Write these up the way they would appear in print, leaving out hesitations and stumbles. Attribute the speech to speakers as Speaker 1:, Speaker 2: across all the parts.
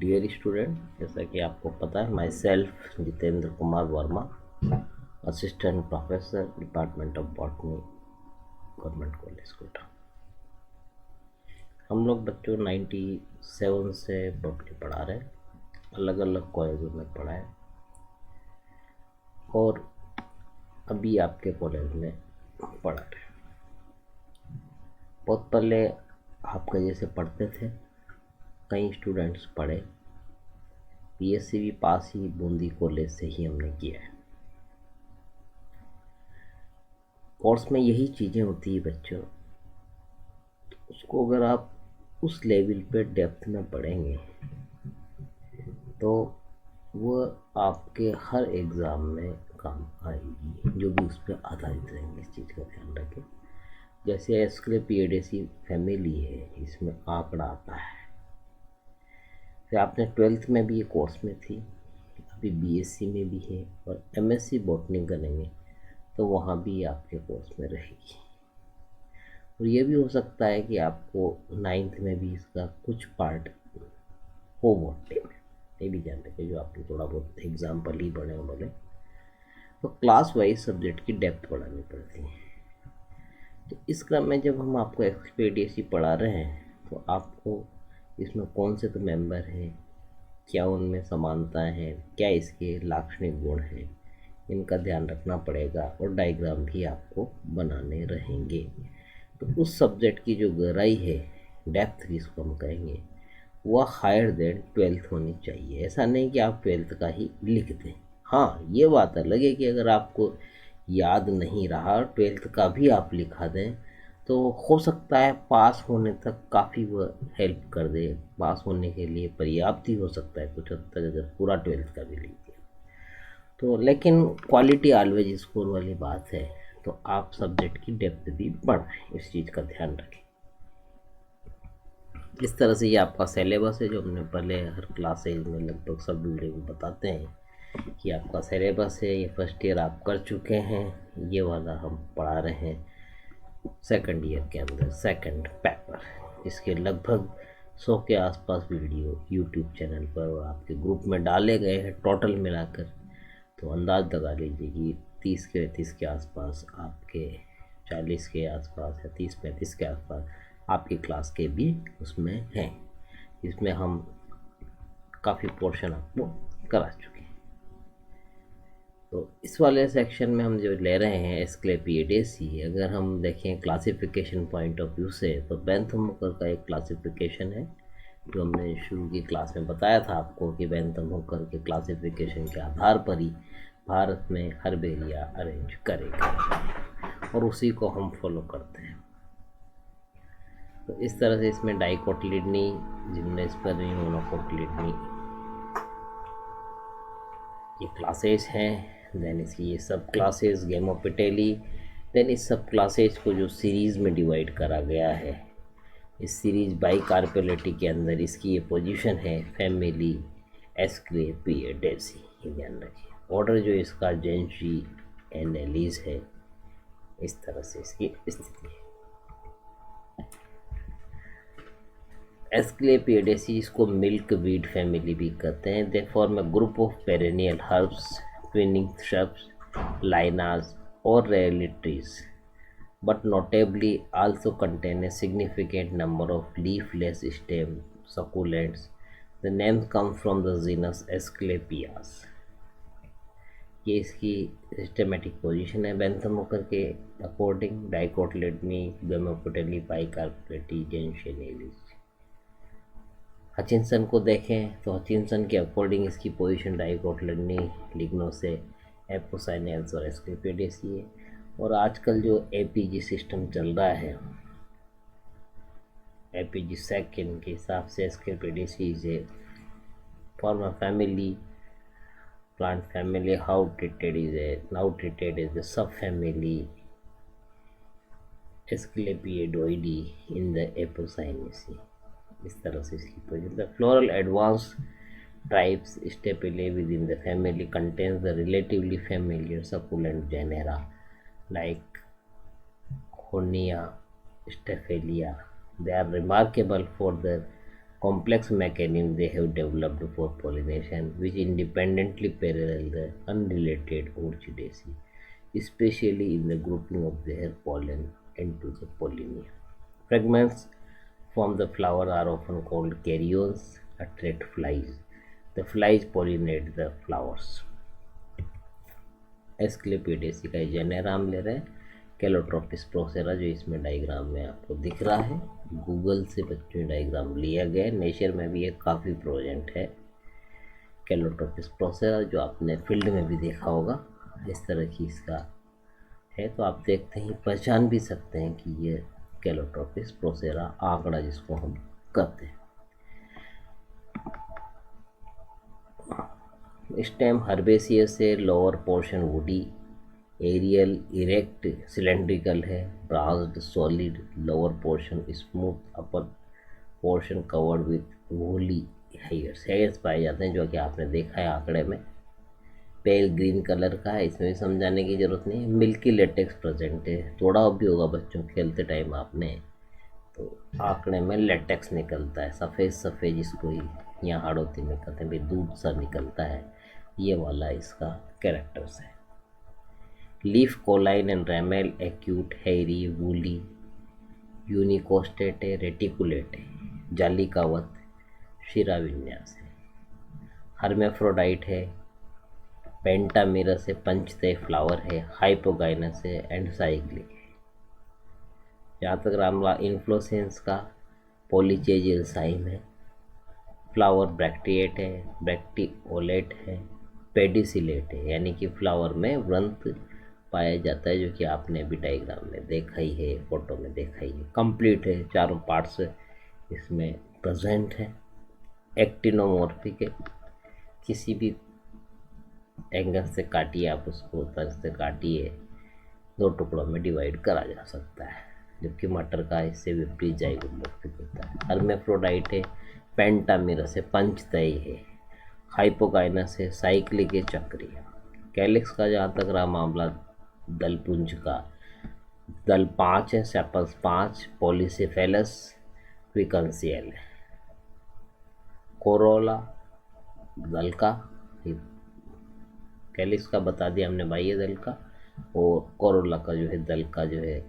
Speaker 1: Dear student, जैसा कि आपको पता है, my self Jitendra Kumar Verma, assistant professor, department of botany, government college Kota. हम लोग बच्चों 97 से बॉटनी पढ़ा रहे हैं, अलग अलग कॉलेजों में पढ़ा है और अभी आपके कॉलेज में पढ़ा रहे हैं। बहुत पहले आपके जैसे पढ़ते थे, कई स्टूडेंट्स पढ़े, पीएससी भी पास ही बूंदी कॉलेज से ही हमने किया है। कोर्स में यही चीज़ें होती है बच्चों, उसको अगर आप उस लेवल पे डेप्थ में पढ़ेंगे तो वो आपके हर एग्ज़ाम में काम आएगी, जो भी उस पर आधारित रहेंगे। इस चीज़ का ध्यान रखें। जैसे एस्क्लेपिएडेसी फैमिली है, इसमें आंकड़ा आता है। फिर आपने 12th में भी ये कोर्स में थी, अभी बीएससी में भी है और एमएससी बॉटनी करेंगे तो वहाँ भी आपके कोर्स में रहेगी। और ये भी हो सकता है कि आपको 9th में भी इसका कुछ पार्ट हो बॉटनी में, ये भी जान रखें। जो आपने थोड़ा बहुत एग्जाम्पल ही पढ़े हो बोले तो क्लास वाइज सब्जेक्ट की डेप्थ पढ़ानी पड़ती है। तो इस क्रम में जब हम आपको एक्सपेडिएसी पढ़ा रहे हैं तो आपको इसमें कौन से तो मेंबर हैं, क्या उनमें समानताएं हैं, क्या इसके लाक्षणिक गुण हैं, इनका ध्यान रखना पड़ेगा और डायग्राम भी आपको बनाने रहेंगे। तो उस सब्जेक्ट की जो गहराई है, डेप्थ जिसको हम कहेंगे, वह हायर देन 12th होनी चाहिए। ऐसा नहीं कि आप 12th का ही लिख दें। हाँ, ये बात अलग है कि अगर आपको याद नहीं रहा 12th का भी आप लिखा दें तो हो सकता है पास होने तक काफ़ी वह हेल्प कर दे, पास होने के लिए पर्याप्त ही हो सकता है कुछ हद तक, अगर पूरा 12th का भी लिख दिया तो। लेकिन क्वालिटी ऑलवेज स्कोर वाली बात है, तो आप सब्जेक्ट की डेप्थ भी बढ़ाएं, इस चीज़ का ध्यान रखें। इस तरह से ये आपका सिलेबस है, जो हमने पहले हर क्लासेज में लगभग सब वीडियो में बताते हैं कि आपका सिलेबस है। ये फर्स्ट ईयर आप कर चुके हैं, ये वाला हम पढ़ा रहे हैं सेकंड ईयर के अंदर, सेकंड पेपर। इसके लगभग 100 के आसपास वीडियो यूट्यूब चैनल पर और आपके ग्रुप में डाले गए हैं टोटल मिलाकर। तो अंदाज लगा लीजिए कि 30 के 35 के आसपास आपके, 40 के आसपास या 30-35 के आसपास आपकी क्लास के भी उसमें हैं, इसमें हम काफ़ी पोर्शन आपको करा चुके हैं। तो इस वाले सेक्शन में हम जो ले रहे हैं एस्क्लेपिएडेसी, अगर हम देखें क्लासिफिकेशन पॉइंट ऑफ व्यू से, तो बेंथम-हुकर का एक क्लासिफिकेशन है जो हमने शुरू की क्लास में बताया था आपको कि बेंथम-हुकर के क्लासिफिकेशन के आधार पर ही भारत में हर्बेरिया अरेंज करेगा और उसी को हम फॉलो करते हैं। तो इस तरह से इसमें डाइकोटिलिडनी, जिम्नोस्पर्मी, मोनोकोटिलिडनी ये क्लासेस हैं। देन इसकी ये सब क्लासेस गेमोपिटेली। देन इस सब क्लासेस को जो सीरीज़ में डिवाइड करा गया है, इस सीरीज बाई कार्पेलिटी के अंदर इसकी ये पोजीशन है फैमिली एस्क्लेपिएडेसी, ये ध्यान रखिए। ऑर्डर जो इसका जेंशी एनेलिस है, इस तरह से इसकी स्थिति है। एस्क्लेपिएडेसी, इसको मिल्क वीड फैमिली भी कहते हैं। They form a group of perennial herbs, twinning shrubs, lianas or rarely trees, but notably also contain a significant number of leafless stem succulents. The name comes from the genus Asclepias. ये इसकी systematic position है Bentham-Hooker के according. डाइकोटिलिडनी, गेमोपिटेली, बाइकार्पेलिटी, जेंशियनेलिस। Hutchinson को देखें तो Hutchinson के according इसकी position डाइकोटिलिडनी, लिग्नोसे, एपोसाइनेल्स और एस्क्लेपिएडेसी है। और आजकल जो एपीजी सिस्टम चल रहा है, एपीजी सेकंड के हिसाब से Asclepiadaceae is a form of family, plant family. How treated is the subfamily Asclepiadoideae in the Apocynaceae. इस तरह से इसकी position. The floral advanced types Staphylae within the family contains the relatively familiar succulent genera like Hornia, Staphylia. They are remarkable for their complex mechanism they have developed for pollination which independently parallel the unrelated Orchidaceae, especially in the grouping of their pollen into the pollinia. Fragments from the flower are often called caryons, attract flies. The flies pollinate the flowers. एस्क्लेपिडेसी का genera हम ले रहे हैं, Calotropis प्रोसेरा जो इसमें diagram में आपको दिख रहा है। गूगल से बच्चों डायग्राम लिया गया है, नेचर में भी ये काफ़ी प्रेजेंट है। कैलोट्रोपिस प्रोसेरा जो आपने फील्ड में भी देखा होगा, इस तरह की इसका है, तो आप देखते ही पहचान भी सकते हैं कि ये कैलोट्रोपिस प्रोसेरा आंकड़ा जिसको हम कहते हैं। स्टेम हर्बेसियस से lower portion woody, aerial erect cylindrical है, branched solid, lower portion smooth, upper portion covered with woolly hairs. Hairs पाए जाते हैं जो कि आपने देखा है आंकड़े में। पेल ग्रीन कलर का है, इसमें भी समझाने की जरूरत नहीं है। मिल्की लेटेक्स प्रेजेंट है, थोड़ा भी होगा बच्चों खेलते टाइम आपने, तो आंकड़े में लेटेक्स निकलता है, सफ़ेद सफ़ेद, जिसको यहाँ हाड़ोती में कहते हैं भाई, दूध सा निकलता है, ये वाला इसका कैरेक्टर्स है। लीफ कोलाइन एंड रेमेल, एक्यूट, हेरी, वूली, यूनिकोस्टेट है, रेटिकुलेट है, जालिकावत, शिरा विन्यास है। हर्मेफ्रोडाइट है, पेंटामिरस है, पंचतय फ्लावर है, हाइपोगाइनस है, एंड साइक्लिक है। जहाँ तक रामला इन्फ्लोसेंस का, पॉलीचेजियल साइम है, फ्लावर ब्रैक्टिएट है, ब्रैक्टिओलेट है, पेडिसिलेट है, यानी कि फ्लावर में व्रंत पाया जाता है, जो कि आपने भी डायग्राम में देखा ही है, फोटो में देखा ही है। कंप्लीट है, चारों पार्ट्स इसमें प्रेजेंट है। एक्टिनोमॉर्फिक है, किसी भी एंगल से काटिए आप उसको, तर्ज से काटिए, दो टुकड़ों में डिवाइड करा जा सकता है, जबकि मटर का इससे विपरीत जाइगोमॉर्फिक होता है। हर्मेफ्रोडाइट है, पेंटामिरस है, पंचतयी है, हाइपोगाइनस है, साइक्लिक है, चक्रीय। कैलिक्स का जहाँ तक रहा मामला, दलपुंज का, दल 5 है, सेपल्स 5, पॉलीसेफेलस, क्विकंसियल है। कोरोला दल का, कैलिक्स का बता दिया हमने बाह्य दल का, और कोरोला का जो है दल का जो है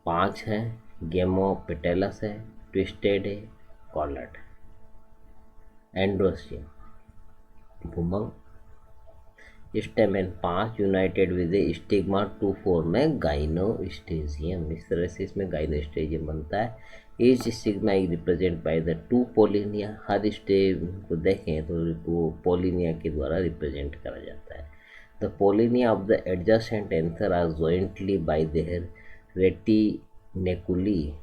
Speaker 1: 5 है, गेमोपेटेलस है, ट्विस्टेड है, कॉलर्ड, एंड्रोसियम, भूमंग, स्टेमेन 5 यूनाइटेड विद स्टिग्मा 2 4 में गाइनोस्टेजियम। इस तरह से इसमें गाइनोस्टेजियम बनता है। Each stigma is represent by the 2 pollinia. हर स्टेम को देखें तो वो पोलिनिया के द्वारा रिप्रेजेंट करा जाता है। The pollinia of the adjacent anther are jointly by their retinaculi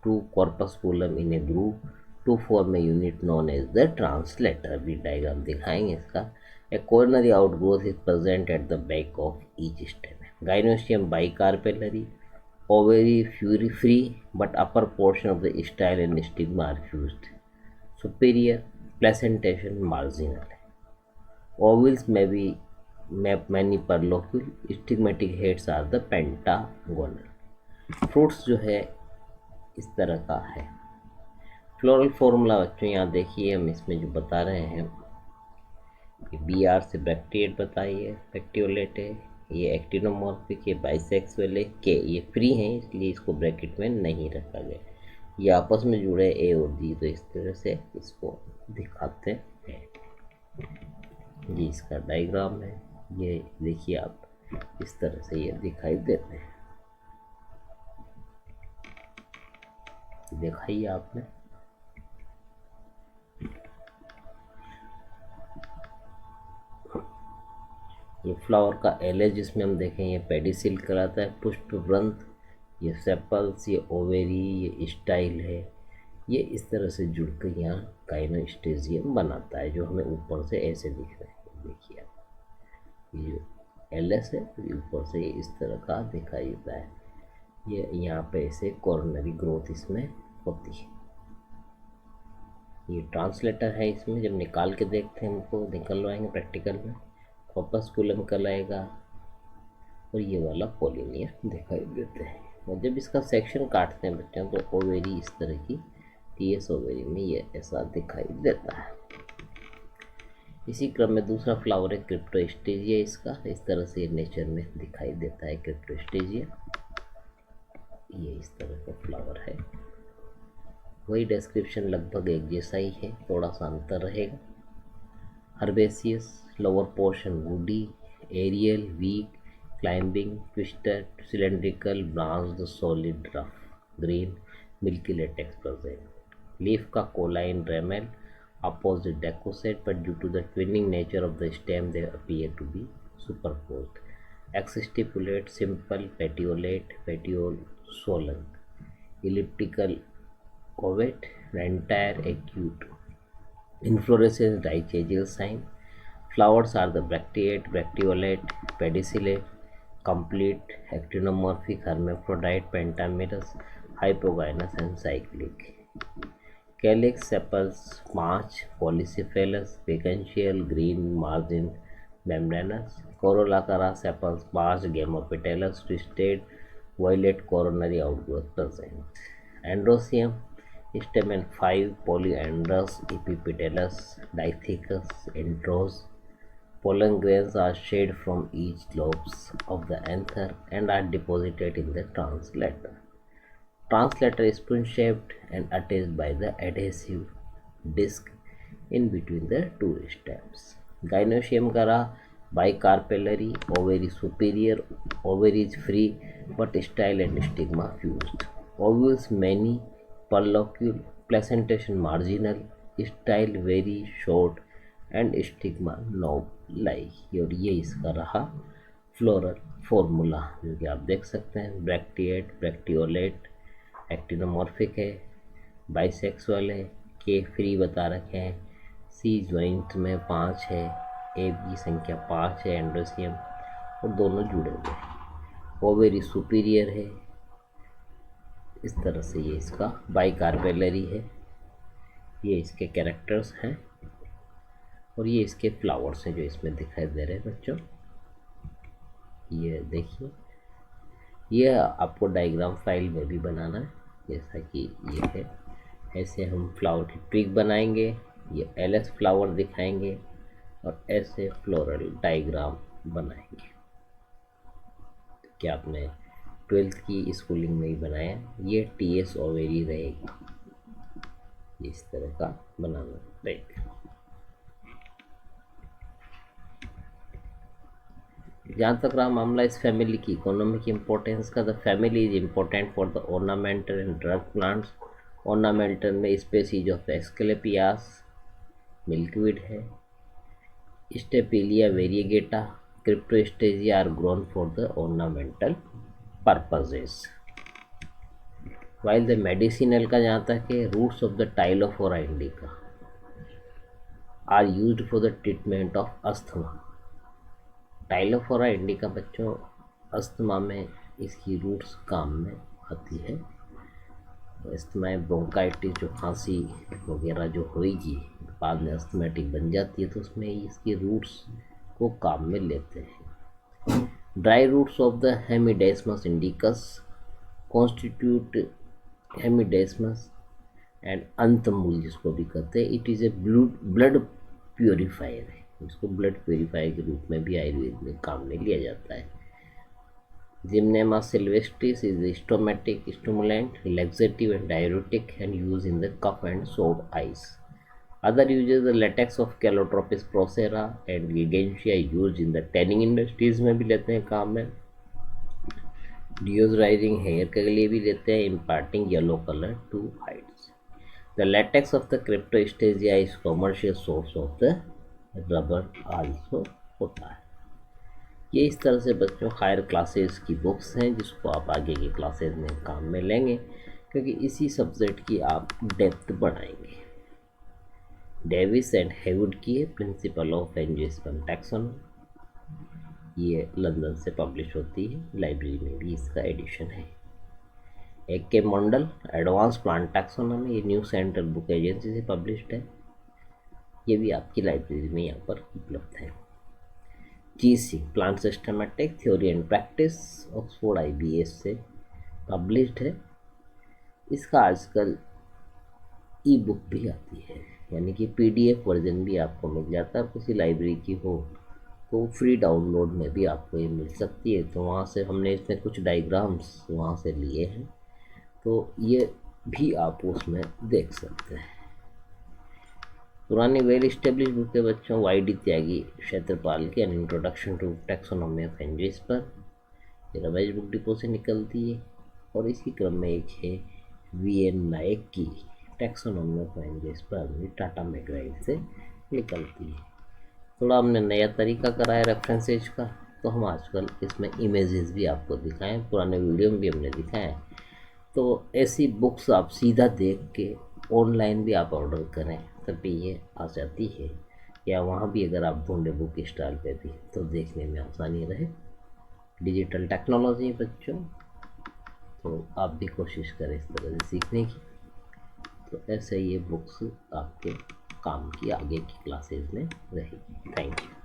Speaker 1: to corpusculum in a group to form a unit known as the translator. भी डायग्राम दिखाएंगे इसका। A coronary outgrowth is present at the back of each stem. Gynoecium bicarpellary, ovary free, but upper portion of the style and stigma are fused. Superior placentation marginal. Ovules may be many per locule. Stigmatic heads are the pentagonal. Fruits जो है इस तरह का है। Floral formula बच्चों यहाँ देखिए, हम इसमें जो बता रहे हैं, बी आर से ब्रैक्टिएट बताइए, ब्रैक्टियोलेट है, ये एक्टिनोमॉर्फिक है, बाइसेक्सुअल है, के ये फ्री हैं इसलिए इसको ब्रैकेट में नहीं रखा गया। ये आपस में जुड़े ए और डी, तो इस तरह से इसको दिखाते हैं। ये इसका डायग्राम है, ये देखिए आप, इस तरह से ये दिखाई देते हैं। दिखाइए आपने, ये फ्लावर का एल जिसमें हम देखें, ये पेडिसिल कराता है, पुष्प व्रंत, ये सेपल्स, ये ओवेरी, ये स्टाइल है, ये इस तरह से जुड़कर यहाँ गाइनोस्टेजियम बनाता है, जो हमें ऊपर से ऐसे दिख रहे हैं। देखिए आप, ये जो एल एस है ऊपर से ये इस तरह का दिखाई देता है। ये यहाँ पे ऐसे कॉर्नरी ग्रोथ इसमें होती है। ये ट्रांसलेटर है, इसमें जब निकाल के देखते हैं हमको निकलवाएंगे प्रैक्टिकल में, कॉर्पस्कुलम कहलाएगा, और ये वाला पोलिनिया दिखाई देते हैं। और जब इसका सेक्शन काटते हैं बच्चों तो ओवेरी इस तरह की टीएस ओवेरी में ये ऐसा दिखाई देता है। इसी क्रम में दूसरा फ्लावर है क्रिप्टोस्टेजिया। इसका इस तरह से ये नेचर में दिखाई देता है क्रिप्टोस्टेजिया। ये इस तरह का फ्लावर है। वही डिस्क्रिप्शन लगभग एक जैसा ही है, थोड़ा सा अंतर रहेगा। Herbaceous, lower portion woody, aerial, weak, climbing, twisted, cylindrical, branched, solid, rough, green, milky latex present. Leaf का colline ramel opposite decussate, but due to the twinning nature of the stem they appear to be superposed. Exstipulate, simple, petiolate, petiole, swollen, elliptical, ovate, entire, acute. Inflorescence dichasial sign. Flowers are the bracteate, bracteolate, pedicellate, complete, actinomorphic, hermaphrodite, pentamerous, hypogynous and cyclic. Calyx sepals 5, polycephalous, vacantitial, green, margin, membranous. Corolla cara sepals 5, gamopetalous, twisted, violet coronary outgrowth present. Androecium, stamen 5, polyandrous, epipetalous, dithecous, anthers. Pollen grains are shed from each lobes of the anther and are deposited in the translator. Translator is spoon-shaped and attached by the adhesive disc in between the two stems. Gynoecium cara bicarpellary, ovary superior, ovary is free but style and stigma fused. Ovules many, peduncule, placentation marginal, style very short and stigma knob-like. और ये इसका रहा floral formula जो कि आप देख सकते हैं। ब्रैक्टिएट, ब्रैक्टियोलेट, एक्टिनोमॉर्फिक है, बाइसेक्सुअल है, के फ्री बता रखे हैं, सी ज्वाइंट में 5 है, ए की संख्या 5 है, एंड्रोसियम और दोनों जुड़े हुए हैं। ओवेरी सुपीरियर है। इस तरह से ये इसका बाइकार्पेलरी है। ये इसके कैरेक्टर्स हैं और ये इसके फ्लावर्स हैं जो इसमें दिखाई दे रहे हैं बच्चों। ये देखिए, ये आपको डायग्राम फाइल में भी बनाना है जैसा कि ये है। ऐसे हम फ्लावर की ट्विग बनाएंगे, ये एलएस फ्लावर दिखाएंगे और ऐसे फ्लोरल डायग्राम बनाएंगे। क्या आपने 12th की स्कूलिंग में ही बनाया? ये टीएस ओवेरी रहेगी, इस तरह का बनाना रहेगा। जहाँ तक रहा मामला इस फैमिली की इकोनॉमिक इम्पोर्टेंस का, the family is important for the ornamental and drug plants. Ornamental में स्पेसीज ऑफ एस्क्लेपियास, मिल्कवीड है, Stapelia variegata, Cryptostegia are grown for the ornamental purposes. While the medicinal का जहाँ तक है, roots of the Tylophora indica are used for the treatment of asthma. Tylophora indica बच्चों asthma में इसकी roots काम में आती है। अस्थमा ब्रोंकाइटिस जो खांसी वगैरह जो होगी बाद में अस्थमेटिक बन जाती है, तो उसमें इसकी रूट्स को काम में लेते हैं। Dry roots of the Hemidesmus indicus constitute Hemidesmus and अंतमूल जिसको भी कहते हैं। It is a blood purifier है, इसको ब्लड प्योरीफायर के रूप में भी आयुर्वेद में काम में लिया जाता है। Gymnema sylvestris is stomatic stimulant, laxative and diuretic and used in the cough and sore eyes. Other uses the latex of Calotropis procera and Gigantia used in the tanning industries में भी लेते हैं काम में। Deodorizing hair के लिए भी लेते हैं, imparting yellow color to hides. The latex of the Cryptostasia is commercial source of the rubber also होता है। ये इस तरह से बच्चों हायर क्लासेस की बुक्स हैं जिसको आप आगे की क्लासेस में काम में लेंगे, क्योंकि इसी सब्जेक्ट की आप डेप्थ बढ़ाएंगे। डेविस एंड हेवुड की है प्रिंसिपल ऑफ एंजियोस्पर्म टैक्सोनॉमी, ये लंदन से पब्लिश होती है, लाइब्रेरी में भी इसका एडिशन है। एक के मंडल एडवांस प्लांट टैक्सोनॉमी, ये न्यू सेंटर बुक एजेंसी से पब्लिश्ड है, ये भी आपकी लाइब्रेरी में यहाँ पर उपलब्ध है। GC plant systematic theory and practice Oxford IBS से पब्लिश्ड है। इसका आजकल ई बुक भी आती है, यानी कि PDF वर्जन भी आपको मिल जाता है। किसी लाइब्रेरी की हो तो फ्री डाउनलोड में भी आपको ये मिल सकती है। तो वहाँ से हमने इसमें कुछ डायग्राम्स वहाँ से लिए हैं, तो ये भी आप उसमें देख सकते हैं। पुरानी वेल स्टेब्लिश बुक के बच्चों YD त्यागी क्षेत्रपाल की an introduction to taxonomy of एंजिस पर ये रमेश बुक डिपो से निकलती है। और इसी क्रम में एक है VN नायक की टैक्सोनॉमी ऑफ एंजिस पर टाटा मैकग्राइव से निकलती है। थोड़ा हमने नया तरीका कराया रेफरेंसेज का, तो हम आजकल इसमें इमेजेस भी आपको दिखाएं, पुराने वीडियो में भी हमने दिखाएं। तो ऐसी बुक्स आप सीधा देख के ऑनलाइन भी आप ऑर्डर करें तभी ये आ जाती है, या वहाँ भी अगर आप ढूंढे बुक स्टॉल पे भी तो देखने में आसानी रहे। डिजिटल टेक्नोलॉजी बच्चों, तो आप भी कोशिश करें इस तरह से सीखने की। तो ऐसे ये बुक्स आपके काम की आगे की क्लासेस में रहेगी। Thank you.